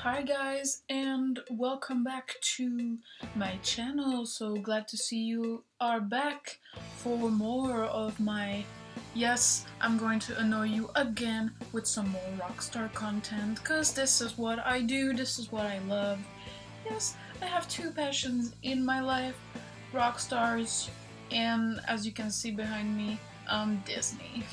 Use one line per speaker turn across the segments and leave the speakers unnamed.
Hi guys, and welcome back to my channel. So glad to see you are back for more of my, yes, I'm going to annoy you again with some more rockstar content, because this is what I do, this is what I love. Yes, I have two passions in my life, rock stars, and as you can see behind me, Disney.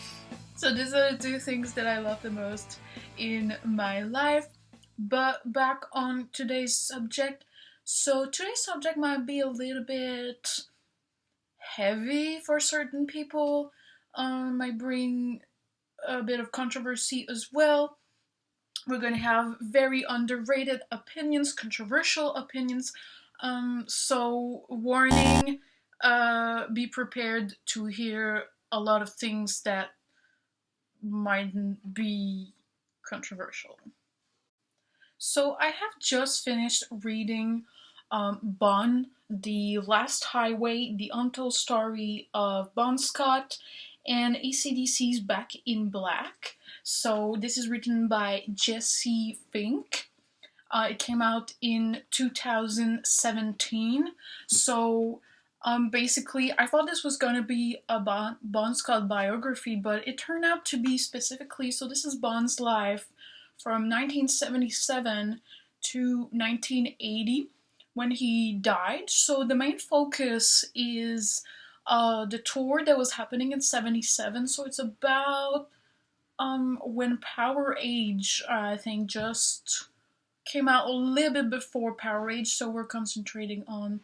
So these are the two things that I love the most in my life. But back on today's subject. So today's subject might be a little bit heavy for certain people. Might bring a bit of controversy as well. We're going to have very underrated opinions, controversial opinions. So warning, be prepared to hear a lot of things that might be controversial. So I have just finished reading Bon the Last Hwy, the untold story of Bon Scott and AC/DC's Back in Black. So this is written by Jesse Fink. It came out in 2017. So basically, I thought this was going to be a Bon Scott biography, but it turned out to be specifically, so this is Bon's life from 1977 to 1980 when he died. So the main focus is the tour that was happening in 77. So it's about when Power Age, I think, just came out a little bit before Power Age. So we're concentrating on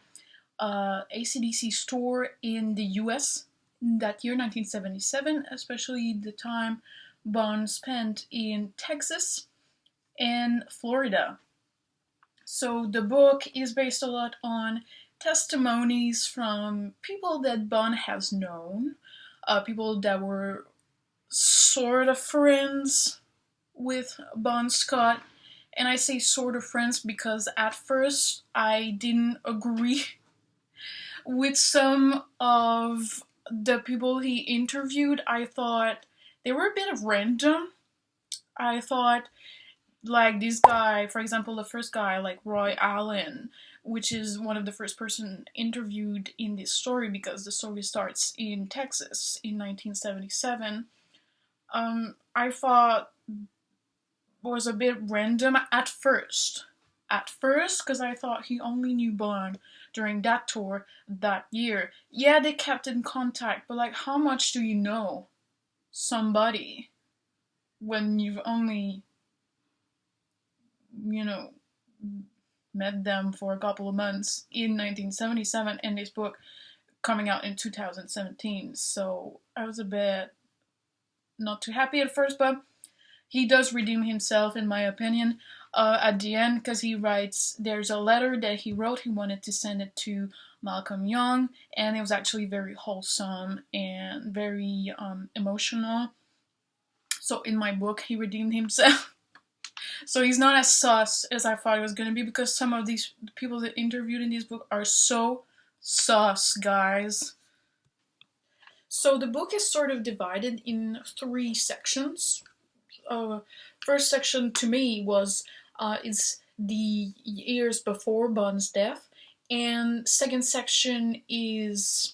AC/DC's tour in the US that year, 1977, especially the time Bon spent in Texas and Florida. So the book is based a lot on testimonies from people that Bon has known, people that were sort of friends with Bon Scott. And I say sort of friends because at first I didn't agree with some of the people he interviewed. I thought they were a bit random. I thought, like, this guy, for example, the first guy, like Roy Allen, which is one of the first person interviewed in this story because the story starts in Texas in 1977, I thought was a bit random at first. Because I thought he only knew Bon during that tour that year. Yeah, they kept in contact, but like, how much do you know somebody when you've only, met them for a couple of months in 1977 and this book coming out in 2017? So I was a bit not too happy at first, but he does redeem himself, in my opinion, at the end, because he writes, there's a letter that he wrote, he wanted to send it to Malcolm Young, and it was actually very wholesome and very emotional. So in my book, he redeemed himself. So he's not as sus as I thought he was going to be, because some of these people that interviewed in this book are so sus, guys. So the book is sort of divided in three sections. First section to me was is the years before Bon's death, and second section is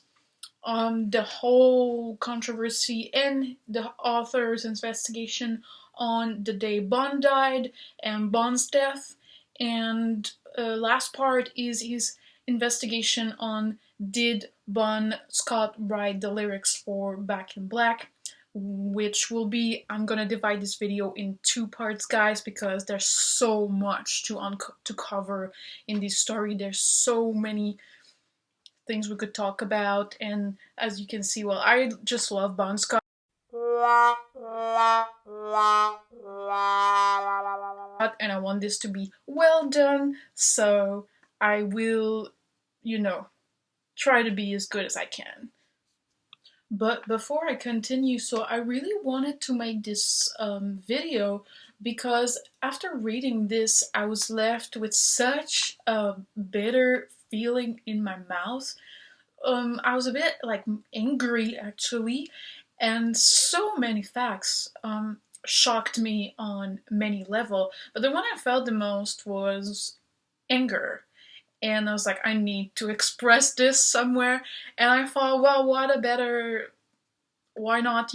the whole controversy and the author's investigation on the day Bon died and Bon's death, and last part is his investigation on did Bon Scott write the lyrics for Back in Black, which will be, I'm gonna divide this video in two parts, guys, because there's so much to cover in this story. There's so many things we could talk about, and as you can see, well, I just love Bon Scott, and I want this to be well done, so I will, try to be as good as I can. But before I continue, so I really wanted to make this video because after reading this, I was left with such a bitter feeling in my mouth. I was a bit like angry, actually, and so many facts. shocked me on many level, but the one I felt the most was anger. And I was like, I need to express this somewhere. And I thought, well, why not,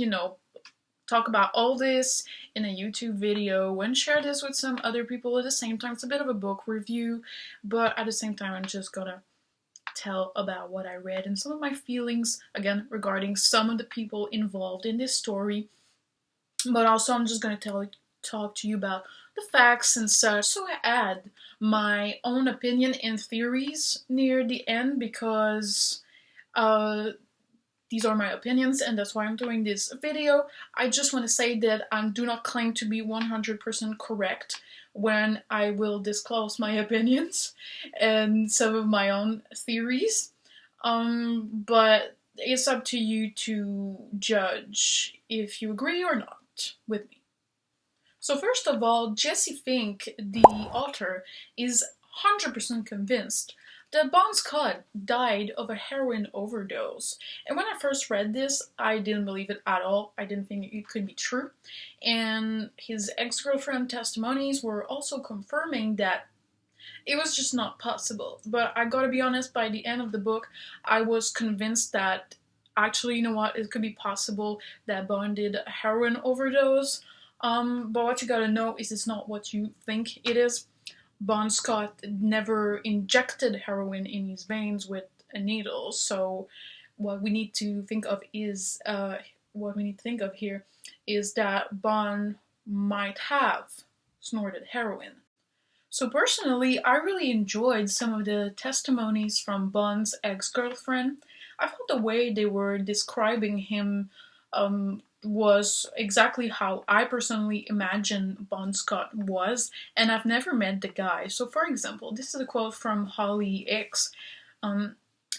talk about all this in a YouTube video and share this with some other people at the same time. It's a bit of a book review, but at the same time, I'm just gonna tell about what I read and some of my feelings, again, regarding some of the people involved in this story. But also, I'm just gonna talk to you about the facts and such. So I add my own opinion and theories near the end because these are my opinions and that's why I'm doing this video. I just want to say that I do not claim to be 100% correct when I will disclose my opinions and some of my own theories. But it's up to you to judge if you agree or not with me. So first of all, Jesse Fink, the author, is 100% convinced that Bon Scott died of a heroin overdose. And when I first read this, I didn't believe it at all. I didn't think it could be true. And his ex-girlfriend testimonies were also confirming that it was just not possible. But I gotta be honest, by the end of the book, I was convinced that actually, you know what, it could be possible that Bon did a heroin overdose. But what you gotta know is it's not what you think it is. Bon Scott never injected heroin in his veins with a needle, so what we need to think of here is that Bon might have snorted heroin. So personally, I really enjoyed some of the testimonies from Bon's ex-girlfriend. I thought the way they were describing him was exactly how I personally imagine Bon Scott was, and I've never met the guy. So for example, this is a quote from Holly X.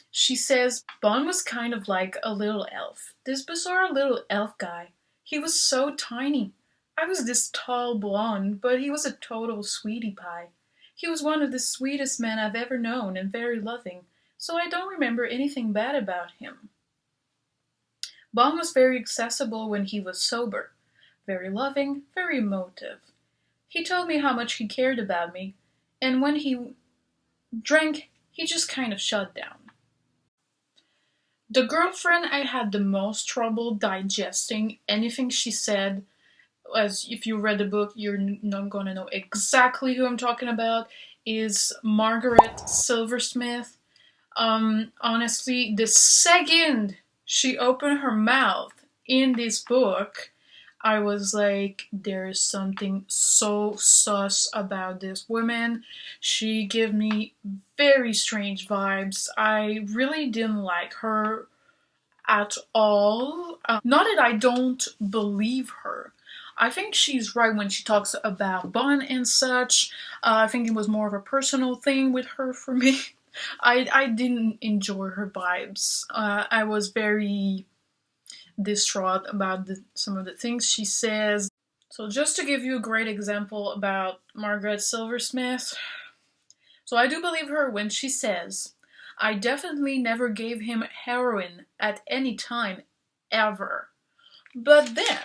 She says, Bon was kind of like a little elf. This bizarre little elf guy. He was so tiny. I was this tall blonde, but he was a total sweetie pie. He was one of the sweetest men I've ever known and very loving, so I don't remember anything bad about him. Bon was very accessible when he was sober, very loving, very emotive. He told me how much he cared about me, and when he drank, he just kind of shut down. The girlfriend I had the most trouble digesting anything she said, as if you read the book, you're not gonna know exactly who I'm talking about, is Margaret Silversmith. Honestly, the second she opened her mouth in this book, I was like, there's something so sus about this woman. She gave me very strange vibes. I really didn't like her at all. Not that I don't believe her. I think she's right when she talks about Bon and such. I think it was more of a personal thing with her for me. I didn't enjoy her vibes. I was very distraught about some of the things she says. So just to give you a great example about Margaret Silversmith, so I do believe her when she says, I definitely never gave him heroin at any time, ever. But then,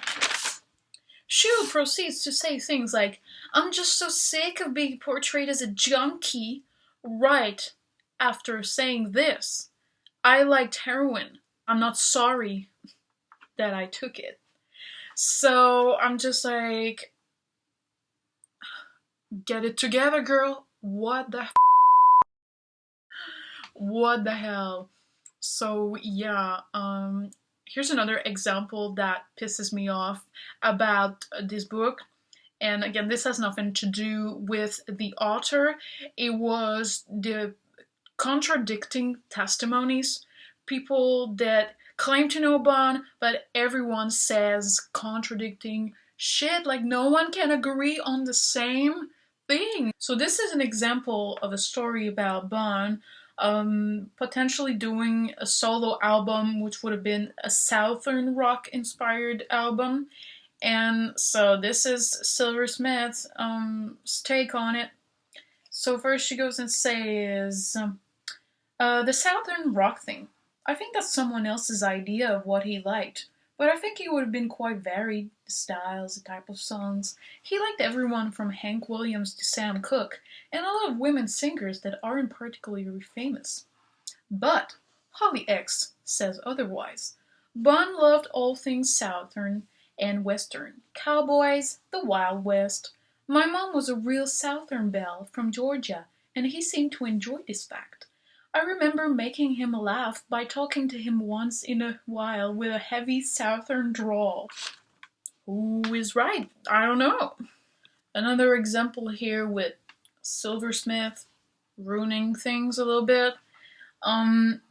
she proceeds to say things like, I'm just so sick of being portrayed as a junkie, right after saying this. I liked heroin. I'm not sorry that I took it. So I'm just like, get it together, girl. What the What the hell? So yeah, here's another example that pisses me off about this book. And again, this has nothing to do with the author. It was the contradicting testimonies. People that claim to know Bon, but everyone says contradicting shit. Like, no one can agree on the same thing. So this is an example of a story about Bon potentially doing a solo album, which would have been a Southern rock inspired album. And so this is Silversmith's take on it. So first she goes and says, the Southern rock thing. I think that's someone else's idea of what he liked. But I think he would have been quite varied, the styles, the type of songs. He liked everyone from Hank Williams to Sam Cooke, and a lot of women singers that aren't particularly famous. But Holly X says otherwise. Bon loved all things Southern and Western, cowboys, the Wild West. My mom was a real Southern belle from Georgia, and he seemed to enjoy this fact. I remember making him laugh by talking to him once in a while with a heavy Southern drawl. Who is right? I don't know. Another example here with Silversmith ruining things a little bit. Um,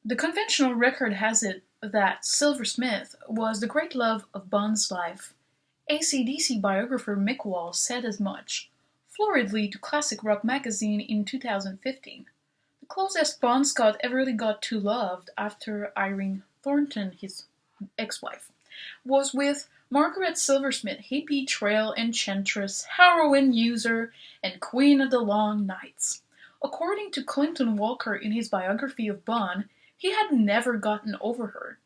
the conventional record has it that Silversmith was the great love of Bon's life. AC/DC biographer Mick Wall said as much, floridly to Classic Rock magazine in 2015. The closest Bon Scott ever really got to loved after Irene Thornton, his ex-wife, was with Margaret Silversmith, hippie trail enchantress, heroin user, and queen of the long nights. According to Clinton Walker in his biography of Bon, he had never gotten over her.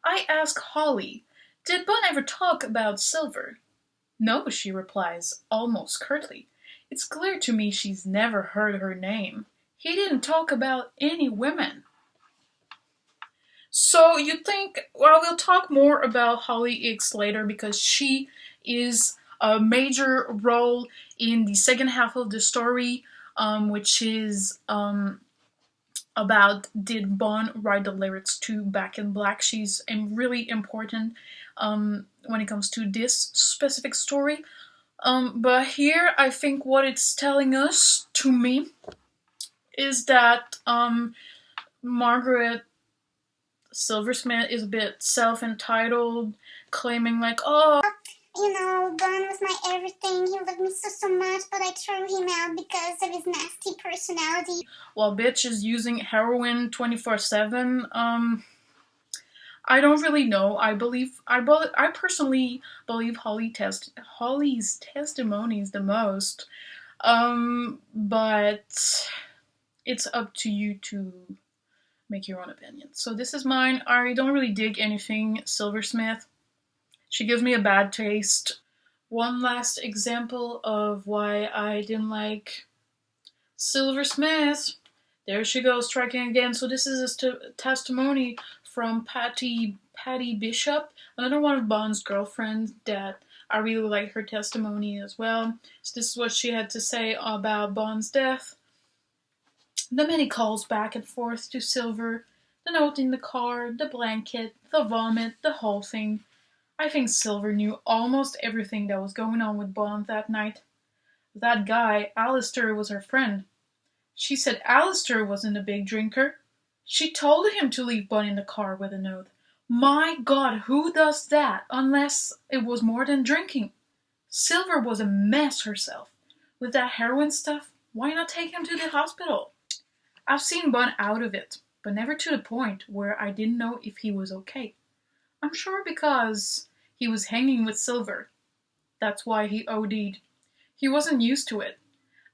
I ask Holly, did Bon ever talk about Silver? No, she replies, almost curtly. It's clear to me she's never heard her name. He didn't talk about any women. So you think, well, we'll talk more about Holly X later because she is a major role in the second half of the story, which is about did Bon write the lyrics to Back in Black. She's really important when it comes to this specific story. But here, I think what it's telling us, to me, is that Margaret Silversmith is a bit self-entitled, claiming like, oh,
you know, Bon was my everything. He loved me so much, but I threw him out because of his nasty personality.
While bitch is using heroin 24/7. I don't really know. I personally believe Holly's testimonies the most. But it's up to you to make your own opinion. So this is mine. I don't really dig anything Silversmith. She gives me a bad taste. One last example of why I didn't like Silversmith. There she goes, striking again. So this is a testimony from Patty Bishop, another one of Bon's girlfriends that I really like her testimony as well. So this is what she had to say about Bon's death. The many calls back and forth to Silver, the note in the car, the blanket, the vomit, the whole thing. I think Silver knew almost everything that was going on with Bon that night. That guy, Alistair, was her friend. She said Alistair wasn't a big drinker. She told him to leave Bon in the car with a note. My God, who does that unless it was more than drinking? Silver was a mess herself. With that heroin stuff, why not take him to the hospital? I've seen Bon out of it, but never to the point where I didn't know if he was okay. I'm sure because he was hanging with Silver. That's why he OD'd. He wasn't used to it.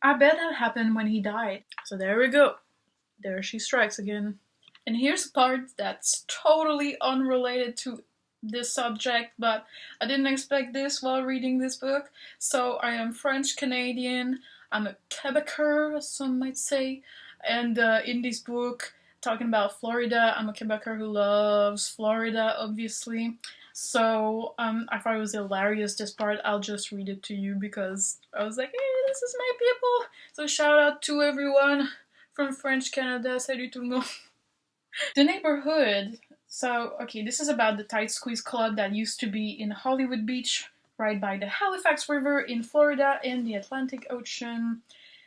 I bet that happened when he died. So there we go. There she strikes again. And here's a part that's totally unrelated to this subject, but I didn't expect this while reading this book. So I am French Canadian. I'm a Quebecer, as some might say. And in this book, talking about Florida, I'm a Quebecer who loves Florida, obviously. So I thought it was hilarious, this part. I'll just read it to you because I was like, hey, this is my people. So shout out to everyone from French Canada. Salut tout le monde. The neighborhood. So, okay, this is about the Tight Squeeze Club that used to be in Hollywood Beach, right by the Halifax River in Florida and the Atlantic Ocean.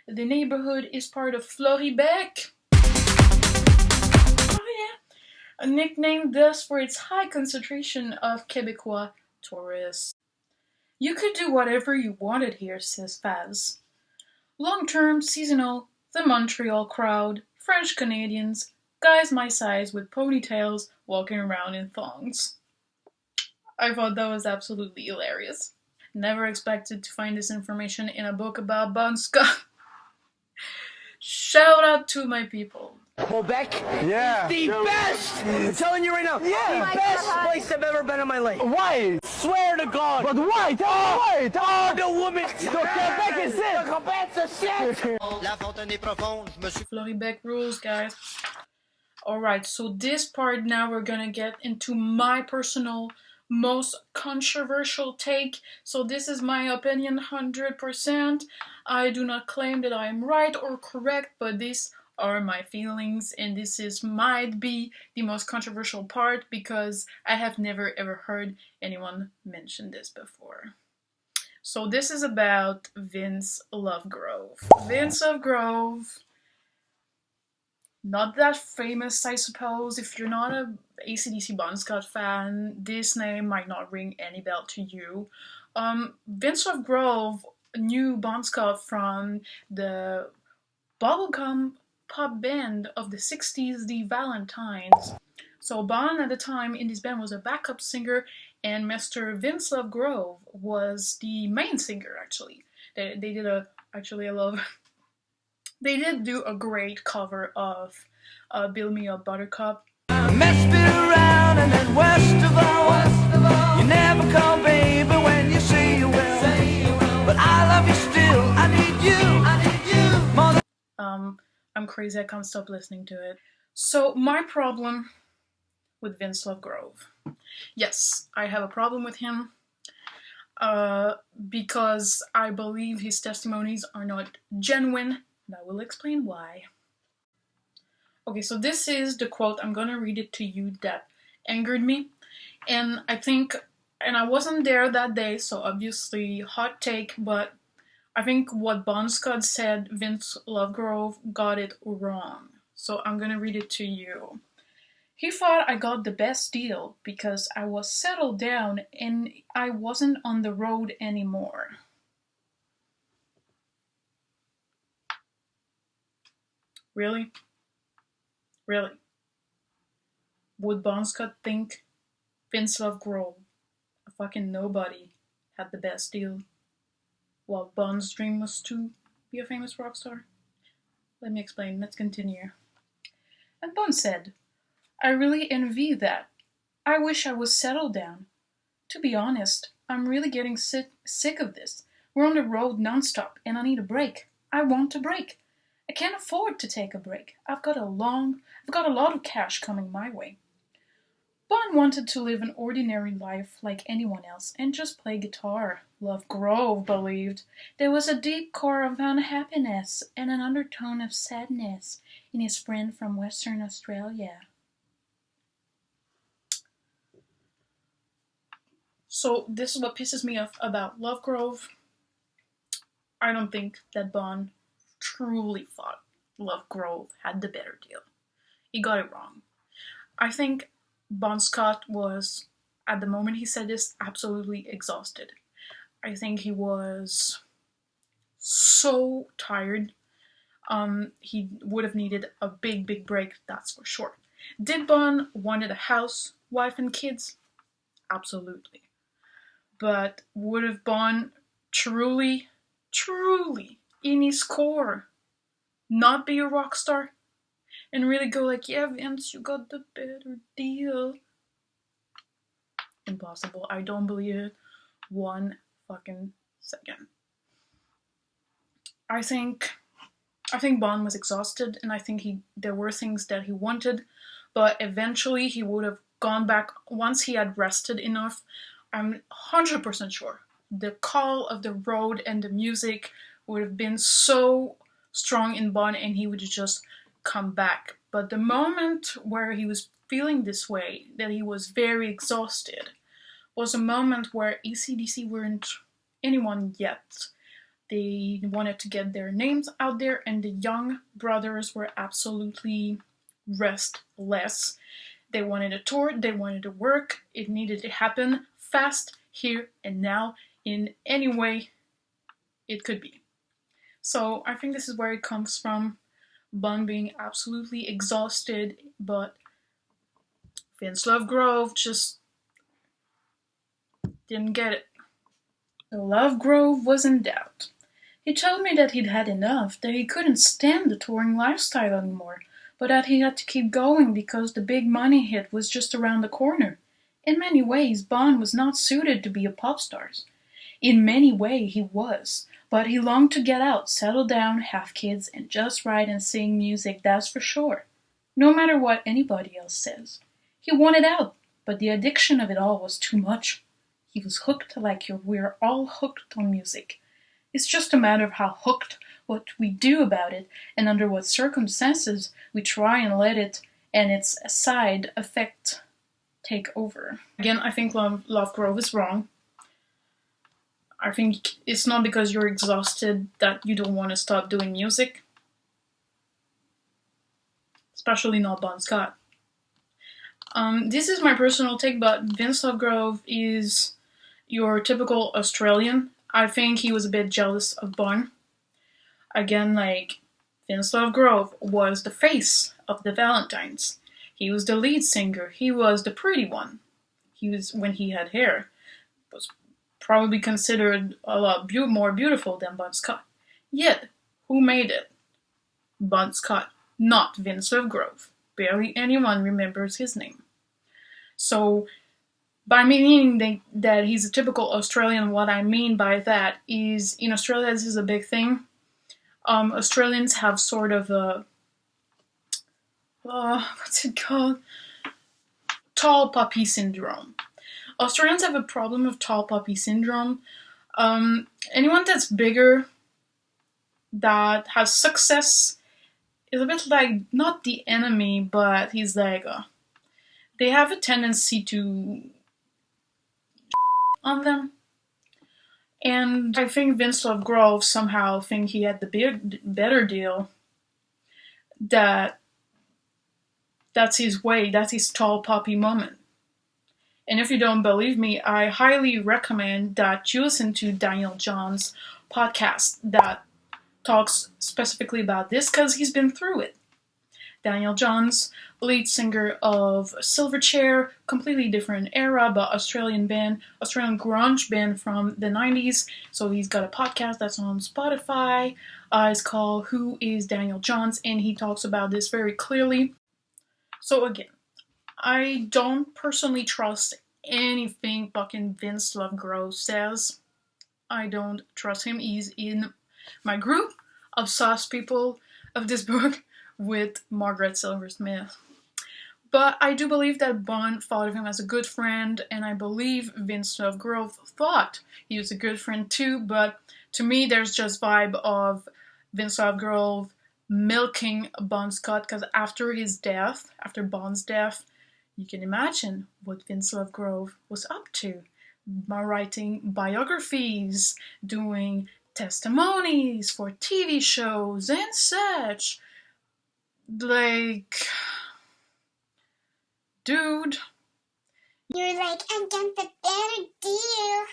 The neighborhood is part of Floribec. Oh yeah. Nicknamed thus for its high concentration of Quebecois tourists. You could do whatever you wanted here, says Faz. Long-term, seasonal, the Montreal crowd, French Canadians, guys my size with ponytails walking around in thongs. I thought that was absolutely hilarious. Never expected to find this information in a book about Bon Scott. Shout out to my people.
Quebec?
Yeah.
The best! I'm telling you right now, the best place I've ever been in my life.
Why?
Swear to God.
But why? Tell me why.
Oh, the woman.
Quebec is it.
Quebec's a shit.
Floribec rules, guys. Alright, so this part now we're gonna get into my personal most controversial take. So this is my opinion 100%. I do not claim that I am right or correct, but these are my feelings, and this might be the most controversial part because I have never ever heard anyone mention this before. So this is about Vince Lovegrove. Vince Lovegrove, not that famous, I suppose. If you're not a AC/DC Bon Scott fan, this name might not ring any bell to you. Vince Lovegrove knew Bon Scott from the bubblegum pop band of the 60s, the Valentines. So Bon at the time in this band was a backup singer, and Mr. Vince Lovegrove was the main singer. Actually, they did they did do a great cover of "Build Me Up, Buttercup."
Messed it around and then worst of all, you never call baby when you say you will. But I love you still. I need you more than
I'm crazy. I can't stop listening to it. So my problem with Vince Lovegrove. Yes, I have a problem with him because I believe his testimonies are not genuine, and I will explain why. Okay, so this is the quote. I'm gonna read it to you that angered me, and I wasn't there that day, so obviously hot take, but I think what Bon Scott said, Vince Lovegrove got it wrong. So I'm gonna read it to you. He thought I got the best deal because I was settled down and I wasn't on the road anymore. Really? Really? Would Bon Scott think Vince Lovegrove, a fucking nobody, had the best deal, while Bon's dream was to be a famous rock star? Let me explain. Let's continue. And Bon said, I really envy that. I wish I was settled down. To be honest, I'm really getting sick of this. We're on the road nonstop, and I need a break. I want a break. I can't afford to take a break. I've got a lot of cash coming my way. Bon wanted to live an ordinary life like anyone else and just play guitar. Lovegrove believed there was a deep core of unhappiness and an undertone of sadness in his friend from Western Australia. So this is what pisses me off about Lovegrove. I don't think that Bon truly thought Lovegrove had the better deal. He got it wrong. I think Bon Scott was, at the moment he said this, absolutely exhausted. I think he was so tired. He would have needed a big break, that's for sure. Did Bon wanted a house, wife, and kids? Absolutely. But would have Bon truly, in his core, not be a rock star? And really go like, yeah, Vince, you got the better deal? Impossible. I don't believe it one fucking second. I think Bon was exhausted, and I think there were things that he wanted, but eventually he would have gone back once he had rested enough. I'm 100% sure the call of the road and the music would have been so strong in Bon, and he would just come back. But the moment where he was feeling this way, that he was very exhausted, was a moment where AC/DC weren't anyone yet. They wanted to get their names out there, and the young brothers were absolutely restless. They wanted a tour, they wanted to work, it needed to happen fast, here and now, in any way it could be. So I think this is where it comes from, Bon being absolutely exhausted, but Vince Lovegrove just didn't get it. So Lovegrove was in doubt. He told me that he'd had enough, that he couldn't stand the touring lifestyle anymore, but that he had to keep going because the big money hit was just around the corner. In many ways, Bon was not suited to be a pop star. In many ways, he was, but he longed to get out, settle down, have kids, and just write and sing music, that's for sure. No matter what anybody else says. He wanted out, but the addiction of it all was too much. He was hooked like we're all hooked on music. It's just a matter of how hooked, what we do about it, and under what circumstances we try and let it and its side effect take over. Again, I think Lovegrove is wrong. I think it's not because you're exhausted that you don't want to stop doing music. Especially not Bon Scott. This is my personal take, but Vince Lovegrove is your typical Australian. I think he was a bit jealous of Bon. Again, like, Vince Lovegrove was the face of the Valentines. He was the lead singer. He was the pretty one. He was, when he had hair, was probably considered a lot more beautiful than Bon Scott. Yet, who made it? Bon Scott, not Vince Lovegrove. Barely anyone remembers his name. So, by meaning that he's a typical Australian, what I mean by that is, in Australia, this is a big thing. Australians have sort of a, what's it called? Tall puppy syndrome. Australians have a problem of tall puppy syndrome. Anyone that's bigger, that has success, is a bit like, not the enemy, but he's like, they have a tendency to on them. And I think Vince Lovegrove somehow think he had the better deal. That's his way, that's his tall puppy moment. And if you don't believe me, I highly recommend that you listen to Daniel John's podcast that talks specifically about this because he's been through it. Daniel John's lead singer of Silverchair, completely different era, but Australian grunge band from the 90s. So he's got a podcast that's on Spotify. It's called Who is Daniel Johns, and he talks about this very clearly. So again, I don't personally trust anything fucking Vince Lovegrove says. I don't trust him. He's in my group of sus people of this book with Margaret Silversmith. But I do believe that Bon thought of him as a good friend, and I believe Vince Lovegrove thought he was a good friend too, but to me there's just vibe of Vince Lovegrove milking Bon Scott, because after Bon's death, you can imagine what Vince Lovegrove was up to. Writing biographies, doing testimonies for TV shows and such. Like, dude.
You're like, I got the better deal.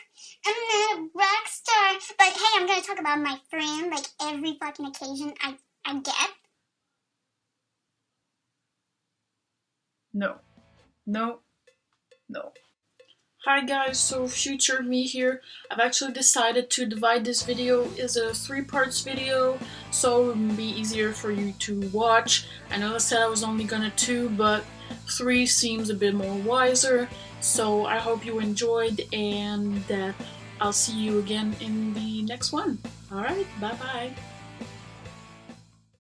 I'm not a rock star. But hey, I'm gonna talk about my friend like every fucking occasion I get.
No. Hi guys, so future me here. I've actually decided to divide this video as a 3-parts video, so it would be easier for you to watch. I know I said I was only gonna 2, but 3 seems a bit more wiser. So I hope you enjoyed, and I'll see you again in the next one. Alright, bye bye.